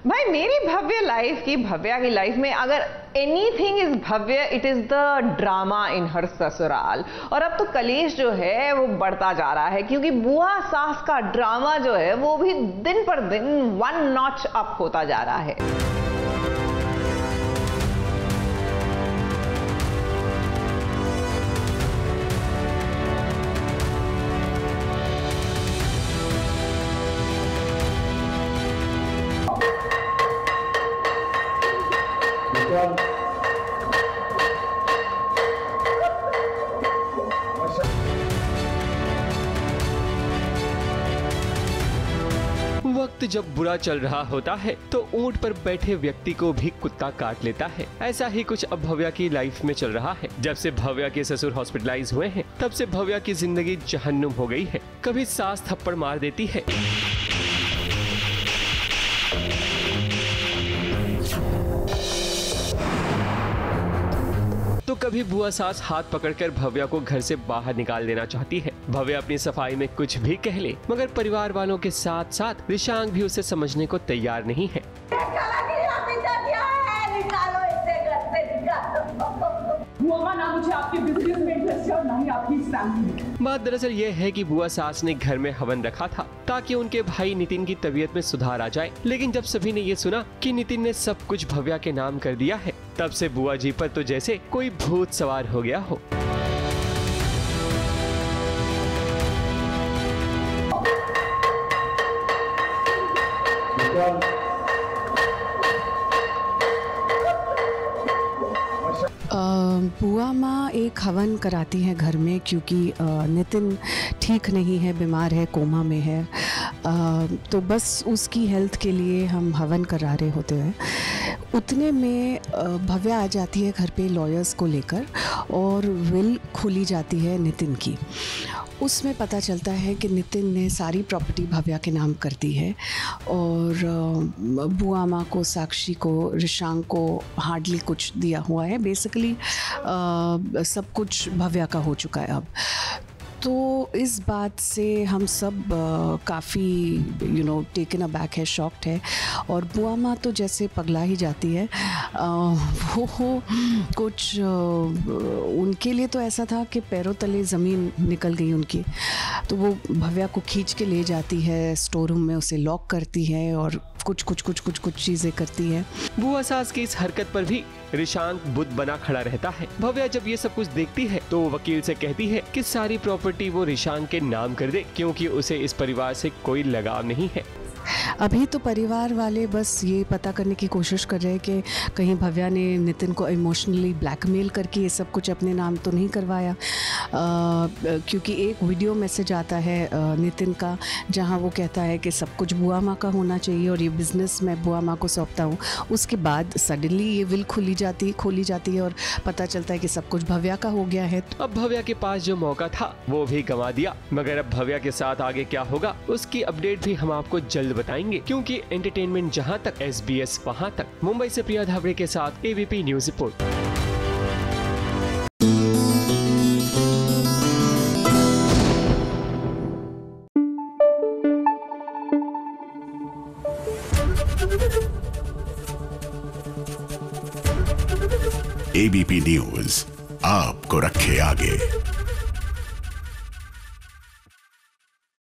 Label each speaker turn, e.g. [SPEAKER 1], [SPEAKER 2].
[SPEAKER 1] भाई मेरी भव्य लाइफ की, भव्या की लाइफ में अगर एनीथिंग इज भव्य, it is the drama in her ससुराल। और अब तो कलेश जो है वो बढ़ता जा रहा है, क्योंकि बुआ सास का ड्रामा जो है वो भी दिन पर दिन 1 नॉच अप होता जा रहा है।
[SPEAKER 2] वक्त जब बुरा चल रहा होता है तो ऊंट पर बैठे व्यक्ति को भी कुत्ता काट लेता है। ऐसा ही कुछ अब भव्या की लाइफ में चल रहा है। जब से भव्या के ससुर हॉस्पिटलाइज हुए हैं तब से भव्या की जिंदगी जहन्नुम हो गई है। कभी सास थप्पड़ मार देती है, तो कभी बुआ सास हाथ पकड़कर भव्या को घर से बाहर निकाल देना चाहती है। भव्या अपनी सफाई में कुछ भी कह ले, मगर परिवार वालों के साथ साथ रिशांक भी उसे समझने को तैयार नहीं है। बात दरअसल ये है कि बुआ सास ने घर में हवन रखा था ताकि उनके भाई नितिन की तबीयत में सुधार आ जाए। लेकिन जब सभी ने ये सुना कि नितिन ने सब कुछ भव्या के नाम कर दिया है, तब से बुआ जी पर तो जैसे कोई भूत सवार हो गया हो।
[SPEAKER 3] बुआ माँ एक हवन कराती है घर में, क्योंकि नितिन ठीक नहीं है, बीमार है, कोमा में है। तो बस उसकी हेल्थ के लिए हम हवन करा रहे होते हैं। उतने में भव्या आ जाती है घर पे लॉयर्स को लेकर, और विल खोली जाती है नितिन की। उसमें पता चलता है कि नितिन ने सारी प्रॉपर्टी भव्या के नाम कर दी है, और बुआ माँ को, साक्षी को, रिशांक को हार्डली कुछ दिया हुआ है। बेसिकली सब कुछ भव्या का हो चुका है अब। तो इस बात से हम सब काफ़ी टेकन अबैक है, शॉक्ड है। और बुआ माँ तो जैसे पगला ही जाती है। वो कुछ उनके लिए तो ऐसा था कि पैरों तले ज़मीन निकल गई उनकी। तो वो भव्या को खींच के ले जाती है स्टोर रूम में, उसे लॉक करती है और कुछ चीज़ें करती है।
[SPEAKER 2] बुआ सास की इस हरकत पर भी रिशांक बुद्ध बना खड़ा रहता है। भव्या जब ये सब कुछ देखती है तो वकील से कहती है कि सारी प्रॉपर्टी वो रिशांक के नाम कर दे, क्योंकि उसे इस परिवार से कोई लगाव नहीं है।
[SPEAKER 3] अभी तो परिवार वाले बस ये पता करने की कोशिश कर रहे हैं कि कहीं भव्या ने नितिन को इमोशनली ब्लैकमेल करके ये सब कुछ अपने नाम तो नहीं करवाया। क्योंकि एक वीडियो मैसेज आता है नितिन का, जहां वो कहता है कि सब कुछ बुआ माँ का होना चाहिए और ये बिज़नेस मैं बुआ माँ को सौंपता हूँ। उसके बाद सडनली ये विल खोली जाती है और पता चलता है कि सब कुछ भव्या का हो गया है।
[SPEAKER 2] अब भव्या के पास जो मौका था वो भी गंवा दिया। मगर अब भव्या के साथ आगे क्या होगा उसकी अपडेट भी हम आपको जल्द बताएंगे, क्योंकि एंटरटेनमेंट जहां तक, SBS वहां तक। मुंबई से प्रिया धावड़े के साथ ABP news report.
[SPEAKER 4] ABP news आपको रखे आगे।